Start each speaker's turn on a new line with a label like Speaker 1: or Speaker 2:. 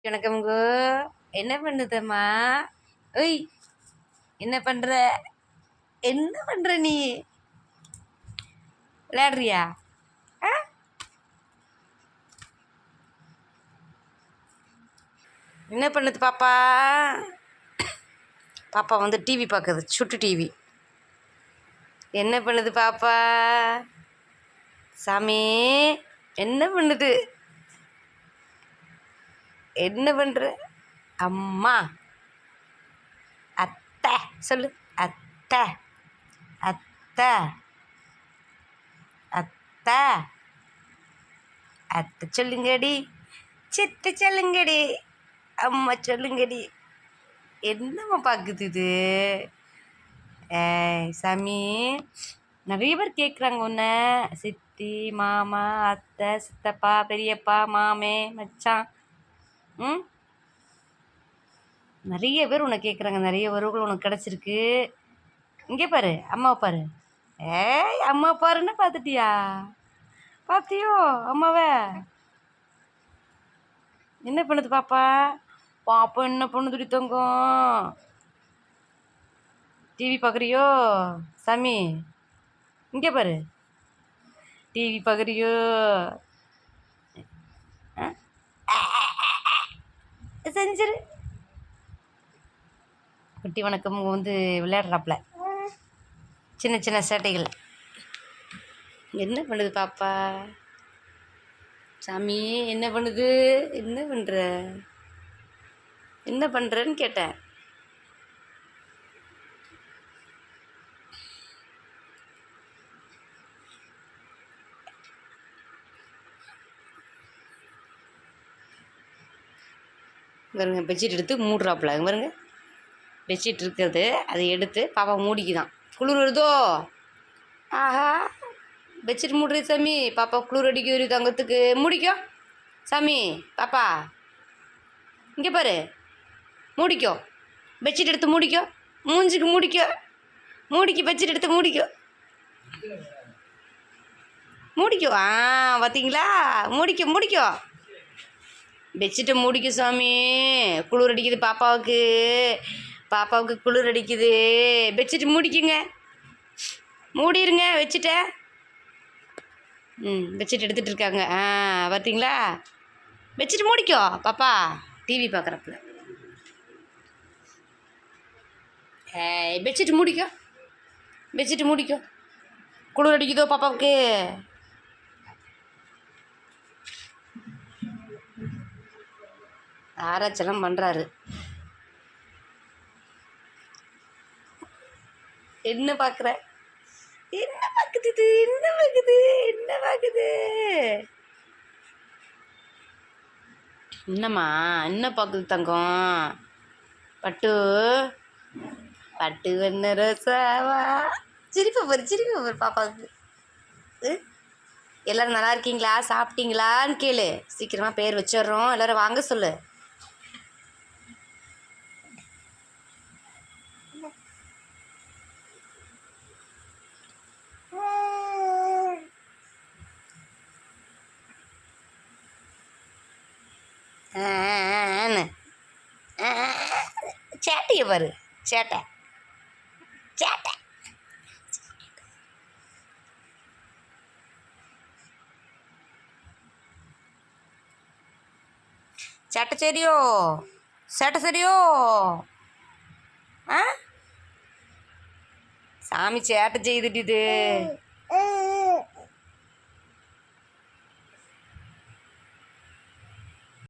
Speaker 1: வணக்கம்கோ. என்ன பண்ணுதம்மா? ஒய், என்ன பண்ற? என்ன பண்ற நீ? விளையாடுறியா? ஆ? என்ன பண்ணுது பாப்பா? பாப்பா வந்து டிவி பார்க்குது, சுட்டு டிவி. என்ன பண்ணுது பாப்பா? சாமி, என்ன பண்ணுது? என்ன பண்ற? அம்மா, அத்தை சொல்லு. அத்தை, அத்தை, அத்தை, அத்தை சொல்லுங்கடி. சித்தை சொல்லுங்கடி. அம்மா சொல்லுங்கடி. என்னம்மா பார்க்குது இது? சாமி, நிறைய பேர் கேட்குறாங்க உன்னை. சித்தி, மாமா, அத்தை, சித்தப்பா, பெரியப்பா, மாமே, மச்சான். ம், நிறைய பேர் உன்னை கேட்குறாங்க. நிறைய உறவுகள் உனக்கு கிடச்சிருக்கு. இங்கே பாரு, அம்மாவை பாரு. அம்மா பாருன்னு பார்த்துட்டியா? பார்த்தியோ அம்மாவை? என்ன பண்ணுது பாப்பா? பாப்பா என்ன பண்ணுதுடி தங்கம்? டிவி பார்க்குறியோ சாமி? இங்கே பாரு, டிவி பார்க்குறியோ? செஞ்சிரு. குட்டி வணக்கம் வந்து விளையாடுறாப்புல. சின்ன சின்ன சேட்டைகள். என்ன பண்ணுது பாப்பா? சாமி, என்ன பண்ணுது? என்ன பண்ணுற? என்ன பண்ணுறன்னு கேட்டேன். பாருங்க, பெட்ஷீட் எடுத்து மூடுறாப்புல. பாருங்க, பெட்ஷீட் இருக்கிறது அதை எடுத்து பாப்பா மூடிக்குதான். குளிர் வருதோ? ஆஹா, பெட்ஷீட் மூடுறது சாமி. பாப்பா குளிர் அடிக்குது தங்கத்துக்கு. மூடிக்கோ சாமி. பாப்பா இங்கே பாரு, மூடிக்கோ. பெட்ஷீட் எடுத்து மூடிக்கோ. மூஞ்சிக்கு மூடிக்கோ. மூடிக்கு பெட்ஷீட் எடுத்து மூடிக்கோ. மூடிக்கோ. பார்த்தீங்களா? மூடிக்கோ, மூடிக்கோ. பெட்ஷீட்டை மூடிக்கோ சாமி. குளிர் அடிக்குது பாப்பாவுக்கு. பாப்பாவுக்கு குளிர் அடிக்குது. பெட்ஷீட்டு மூடிக்குங்க. மூடிருங்க வச்சுட்ட. பெட்ஷீட் எடுத்துகிட்டு இருக்காங்க. பார்த்தீங்களா? பெட்ஷீட் மூடிக்கோ பாப்பா. டிவி பார்க்குறப்பல. பெட்ஷீட் மூடிக்கோ. பெட்ஷீட்டு மூடிக்கோ. குளிர் அடிக்குதோ பாப்பாவுக்கு? ஆராய்ச்செல்லாம் பண்ணுறாரு. என்ன பார்க்குற? என்ன பார்க்குது இது? என்ன பார்க்குது? என்ன பார்க்குது? என்னம்மா என்ன பார்க்குது தங்கம்? பட்டு, பட்டு வண்ண ரோசாவா. சிரிப்பை பாரு, சிரிப்பை பாரு பாப்பாவுக்கு. எல்லோரும் நல்லா இருக்கீங்களா? சாப்பிட்டீங்களான்னு கேளு. சீக்கிரமாக பேர் வச்சிடுறோம். எல்லோரும் வாங்க சொல்லு. சேட்டையை பாரு, சேட்டை, சேட்டை. சேட்டை சரியோ? சேட்டை சரியோ? சாமி சேட்டை செய்துட்டு